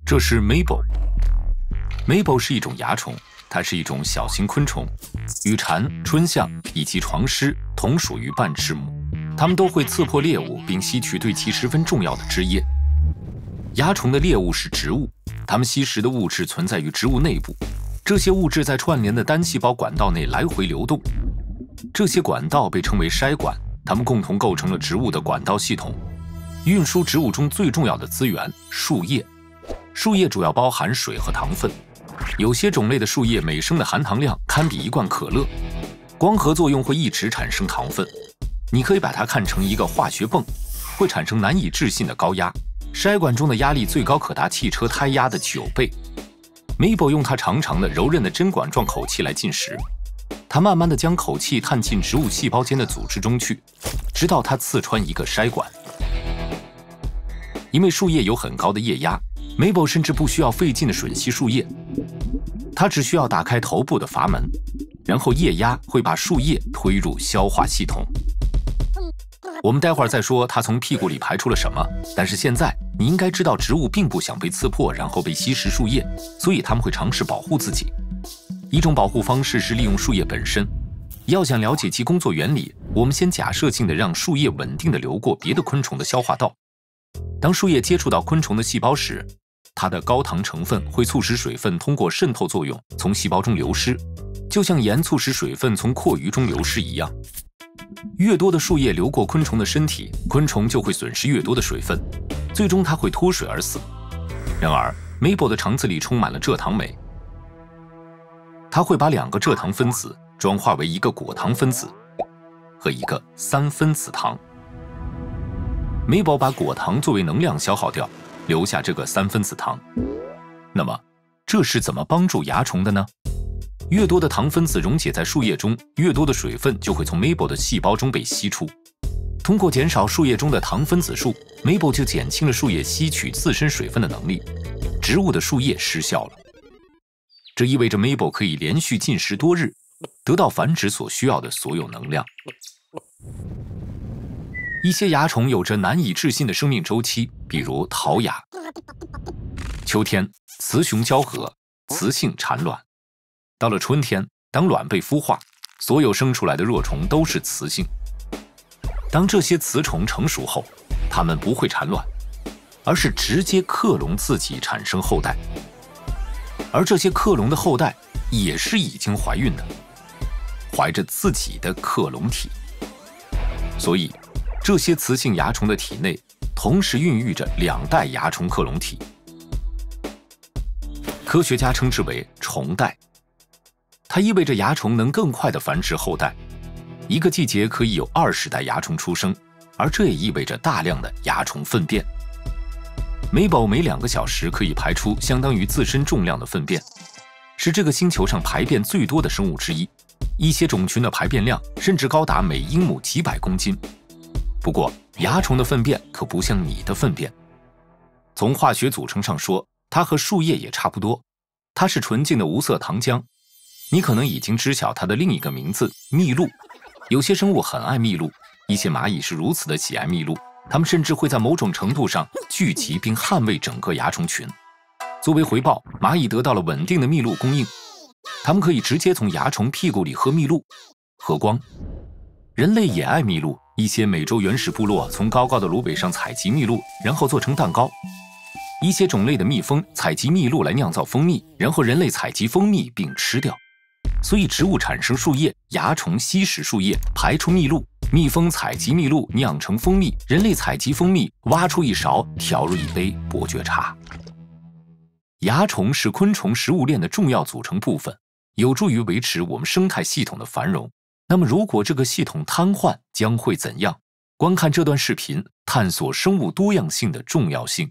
这是 Mabel。Mabel 是一种蚜虫，它是一种小型昆虫，羽蝉、春象以及床虱同属于半翅目，它们都会刺破猎物并吸取对其十分重要的汁液。蚜虫的猎物是植物，它们吸食的物质存在于植物内部，这些物质在串联的单细胞管道内来回流动，这些管道被称为筛管，它们共同构成了植物的管道系统，运输植物中最重要的资源——树叶。树叶主要包含水和糖分，有些种类的树叶每升的含糖量堪比一罐可乐。光合作用会一直产生糖分，你可以把它看成一个化学泵，会产生难以置信的高压。筛管中的压力最高可达汽车胎压的9倍。Mabel 用它长长的、柔韧的针管状口器来进食，它慢慢地将口器探进植物细胞间的组织中去，直到它刺穿一个筛管。因为树叶有很高的液压，Mabel 甚至不需要费劲地吮吸树叶，它只需要打开头部的阀门，然后液压会把树叶推入消化系统。我们待会儿再说它从屁股里排出了什么，但是现在你应该知道，植物并不想被刺破，然后被吸食树叶，所以它们会尝试保护自己。一种保护方式是利用树叶本身。要想了解其工作原理，我们先假设性地让树叶稳定地流过别的昆虫的消化道。当树叶接触到昆虫的细胞时，它的高糖成分会促使水分通过渗透作用从细胞中流失，就像盐促使水分从阔鱼中流失一样。越多的树叶流过昆虫的身体，昆虫就会损失越多的水分，最终它会脱水而死。然而 Mabel 的肠子里充满了蔗糖酶，它会把2个蔗糖分子转化为1个果糖分子和1个3分子糖。Mabel 把果糖作为能量消耗掉，留下这个3分子糖。那么这是怎么帮助蚜虫的呢？越多的糖分子溶解在树叶中，越多的水分就会从 Mabel 的细胞中被吸出。通过减少树叶中的糖分子数， Mabel 就减轻了树叶吸取自身水分的能力，植物的树叶失效了。这意味着 Mabel 可以连续进食多日，得到繁殖所需要的所有能量。一些蚜虫有着难以置信的生命周期，比如桃蚜。秋天，雌雄交合，雌性产卵。到了春天，当卵被孵化，所有生出来的若虫都是雌性。当这些雌虫成熟后，它们不会产卵，而是直接克隆自己产生后代。而这些克隆的后代也是已经怀孕的，怀着自己的克隆体。所以这些雌性蚜虫的体内同时孕育着2代蚜虫克隆体，科学家称之为虫代。它意味着蚜虫能更快地繁殖后代，一个季节可以有20代蚜虫出生，而这也意味着大量的蚜虫粪便。Mabel 每2个小时可以排出相当于自身重量的粪便，是这个星球上排便最多的生物之一。一些种群的排便量甚至高达每英亩几百公斤。不过，蚜虫的粪便可不像你的粪便。从化学组成上说，它和树叶也差不多，它是纯净的无色糖浆。你可能已经知晓它的另一个名字——蜜露。有些生物很爱蜜露，一些蚂蚁是如此的喜爱蜜露，它们甚至会在某种程度上聚集并捍卫整个蚜虫群。作为回报，蚂蚁得到了稳定的蜜露供应，它们可以直接从蚜虫屁股里喝蜜露，喝光。人类也爱蜜露，一些美洲原始部落从高高的芦苇上采集蜜露，然后做成蛋糕。一些种类的蜜蜂采集蜜露来酿造蜂蜜，然后人类采集蜂蜜并吃掉。所以植物产生树叶，蚜虫吸食树叶，排出蜜露，蜜蜂采集蜜露酿成蜂蜜，人类采集蜂蜜，挖出一勺，调入一杯伯爵茶。蚜虫是昆虫食物链的重要组成部分，有助于维持我们生态系统的繁荣。那么如果这个系统瘫痪，将会怎样？观看这段视频，探索生物多样性的重要性。